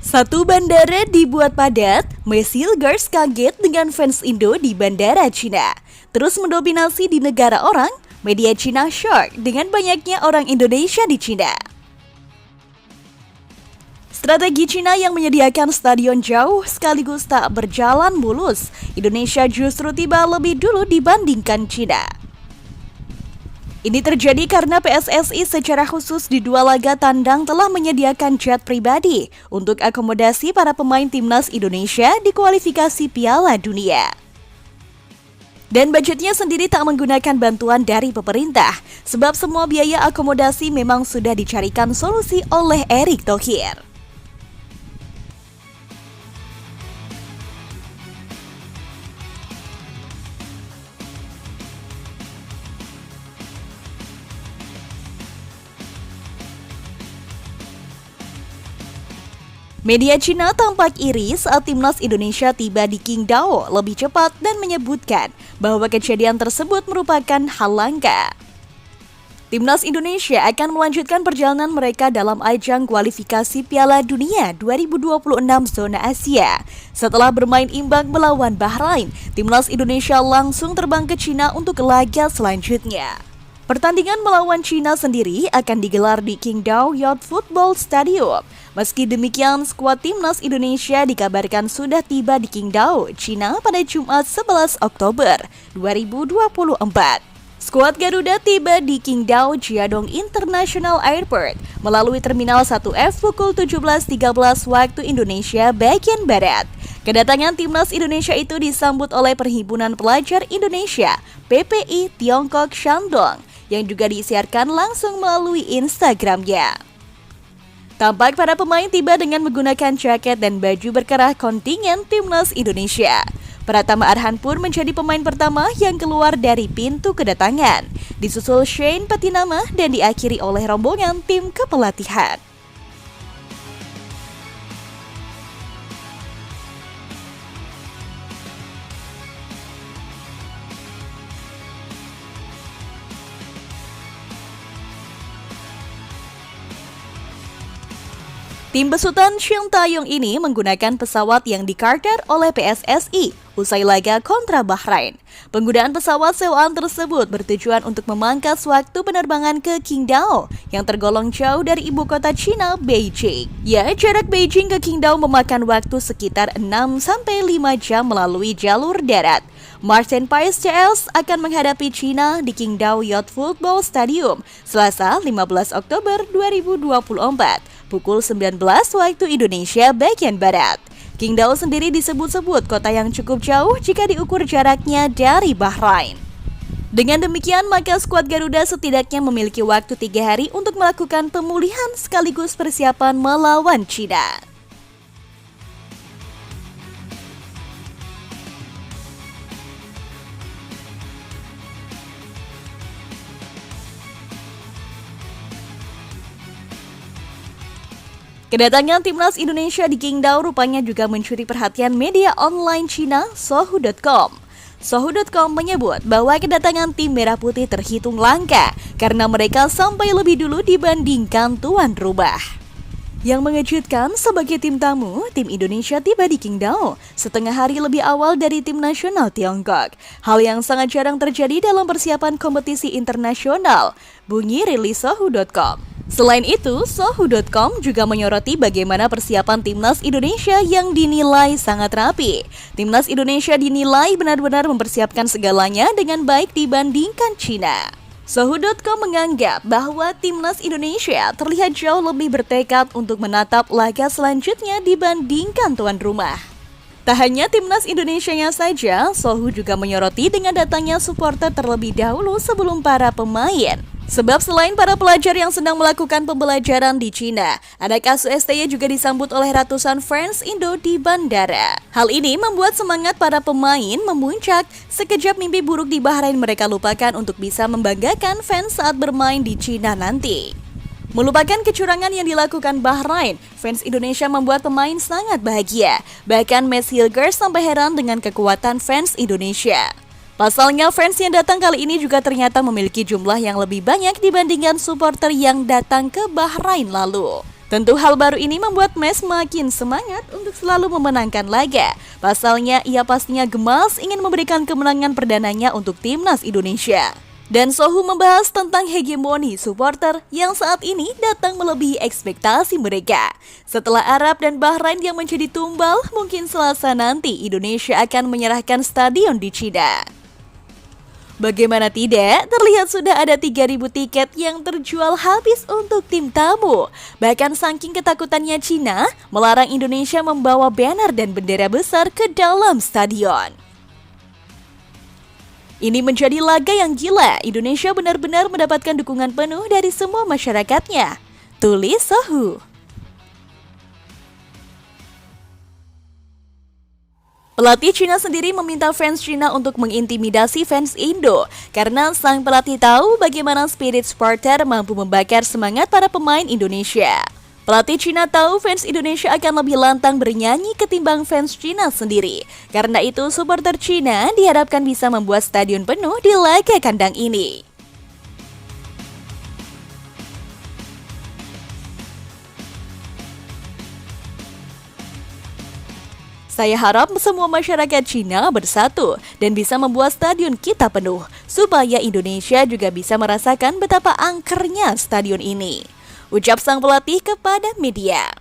Satu bandara dibuat padat, Messi Girls kaget dengan fans Indo di bandara Cina. Terus mendominasi di negara orang, media Cina shock dengan banyaknya orang Indonesia di Cina. Strategi Cina yang menyediakan stadion jauh sekaligus tak berjalan mulus. Indonesia justru tiba lebih dulu dibandingkan Cina. Ini terjadi karena PSSI secara khusus di dua laga tandang telah menyediakan jet pribadi untuk akomodasi para pemain timnas Indonesia di kualifikasi Piala Dunia. Dan budgetnya sendiri tak menggunakan bantuan dari pemerintah, sebab semua biaya akomodasi memang sudah dicarikan solusi oleh Erick Thohir. Media Cina tampak iri saat timnas Indonesia tiba di Qingdao lebih cepat dan menyebutkan bahwa kejadian tersebut merupakan hal langka. Timnas Indonesia akan melanjutkan perjalanan mereka dalam ajang kualifikasi Piala Dunia 2026 zona Asia. Setelah bermain imbang melawan Bahrain, timnas Indonesia langsung terbang ke Cina untuk laga selanjutnya. Pertandingan melawan Cina sendiri akan digelar di Qingdao Youth Football Stadium. Meski demikian, skuad timnas Indonesia dikabarkan sudah tiba di Qingdao, Cina pada Jumat 11 Oktober 2024. Skuad Garuda tiba di Qingdao Jiadong International Airport melalui Terminal 1F pukul 17.13 waktu Indonesia bagian Barat. Kedatangan timnas Indonesia itu disambut oleh Perhimpunan Pelajar Indonesia (PPI) Tiongkok Shandong yang juga disiarkan langsung melalui Instagramnya. Tampak para pemain tiba dengan menggunakan jaket dan baju berkerah kontingen timnas Indonesia. Pratama Arhan pun menjadi pemain pertama yang keluar dari pintu kedatangan, disusul Shane Patinama dan diakhiri oleh rombongan tim kepelatihan. Tim besutan Shin Taeyong ini menggunakan pesawat yang dikarter oleh PSSI usai laga kontra Bahrain. Penggunaan pesawat sewaan tersebut bertujuan untuk memangkas waktu penerbangan ke Qingdao yang tergolong jauh dari ibu kota Cina, Beijing. Ya, jarak Beijing ke Qingdao memakan waktu sekitar 6-5 jam melalui jalur darat. Martin Paes CS akan menghadapi Cina di Qingdao Youth Football Stadium Selasa 15 Oktober 2024 pukul 19 waktu Indonesia bagian Barat. Qingdao sendiri disebut-sebut kota yang cukup jauh jika diukur jaraknya dari Bahrain. Dengan demikian, maka skuad Garuda setidaknya memiliki waktu 3 hari untuk melakukan pemulihan sekaligus persiapan melawan Cina. Kedatangan timnas Indonesia di Qingdao rupanya juga mencuri perhatian media online Cina Sohu.com. Sohu.com menyebut bahwa kedatangan tim Merah Putih terhitung langka karena mereka sampai lebih dulu dibandingkan tuan rumah. Yang mengejutkan, sebagai tim tamu, tim Indonesia tiba di Qingdao setengah hari lebih awal dari tim nasional Tiongkok. Hal yang sangat jarang terjadi dalam persiapan kompetisi internasional, bunyi rilis Sohu.com. Selain itu, Sohu.com juga menyoroti bagaimana persiapan timnas Indonesia yang dinilai sangat rapi. Timnas Indonesia dinilai benar-benar mempersiapkan segalanya dengan baik dibandingkan Cina. Sohu.com menganggap bahwa timnas Indonesia terlihat jauh lebih bertekad untuk menatap laga selanjutnya dibandingkan tuan rumah. Tak hanya timnas Indonesianya saja, Sohu juga menyoroti dengan datangnya supporter terlebih dahulu sebelum para pemain. Sebab selain para pelajar yang sedang melakukan pembelajaran di Cina, anak asuh STY juga disambut oleh ratusan fans Indo di bandara. Hal ini membuat semangat para pemain memuncak. Sekejap mimpi buruk di Bahrain mereka lupakan untuk bisa membanggakan fans saat bermain di Cina nanti. Melupakan kecurangan yang dilakukan Bahrain, fans Indonesia membuat pemain sangat bahagia. Bahkan Messi Girls sampai heran dengan kekuatan fans Indonesia. Pasalnya, fans yang datang kali ini juga ternyata memiliki jumlah yang lebih banyak dibandingkan supporter yang datang ke Bahrain lalu. Tentu hal baru ini membuat Mes makin semangat untuk selalu memenangkan laga. Pasalnya, ia pastinya gemas ingin memberikan kemenangan perdananya untuk timnas Indonesia. Dan Sohu membahas tentang hegemoni supporter yang saat ini datang melebihi ekspektasi mereka. Setelah Arab dan Bahrain yang menjadi tumbal, mungkin Selasa nanti Indonesia akan menyerahkan stadion di Cina. Bagaimana tidak, terlihat sudah ada 3.000 tiket yang terjual habis untuk tim tamu. Bahkan saking ketakutannya Cina, melarang Indonesia membawa banner dan bendera besar ke dalam stadion. Ini menjadi laga yang gila, Indonesia benar-benar mendapatkan dukungan penuh dari semua masyarakatnya. Tulis Sohu. Pelatih Cina sendiri meminta fans Cina untuk mengintimidasi fans Indo karena sang pelatih tahu bagaimana spirit supporter mampu membakar semangat para pemain Indonesia. Pelatih Cina tahu fans Indonesia akan lebih lantang bernyanyi ketimbang fans Cina sendiri. Karena itu supporter Cina diharapkan bisa membuat stadion penuh di laga kandang ini. Saya harap semua masyarakat Cina bersatu dan bisa membuat stadion kita penuh, supaya Indonesia juga bisa merasakan betapa angkernya stadion ini. Ucap sang pelatih kepada media.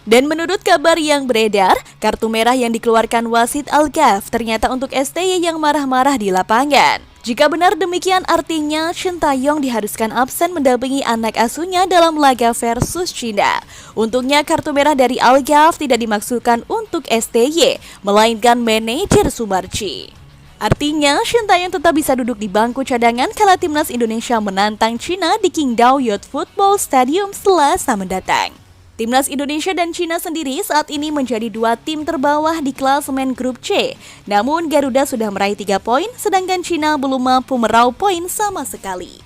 Dan menurut kabar yang beredar, kartu merah yang dikeluarkan wasit Al-Ghaf ternyata untuk STY yang marah-marah di lapangan. Jika benar demikian artinya Shin Tae-yong diharuskan absen mendampingi anak asuhnya dalam laga versus Cina. Untungnya kartu merah dari Al-Ghaf tidak dimaksudkan untuk STY, melainkan manajer Sumarji. Artinya Shin Tae-yong tetap bisa duduk di bangku cadangan kala timnas Indonesia menantang Cina di Qingdao Youth Football Stadium Selasa mendatang. Timnas Indonesia dan Cina sendiri saat ini menjadi dua tim terbawah di klasemen grup C. Namun Garuda sudah meraih 3 poin, sedangkan Cina belum mampu meraup poin sama sekali.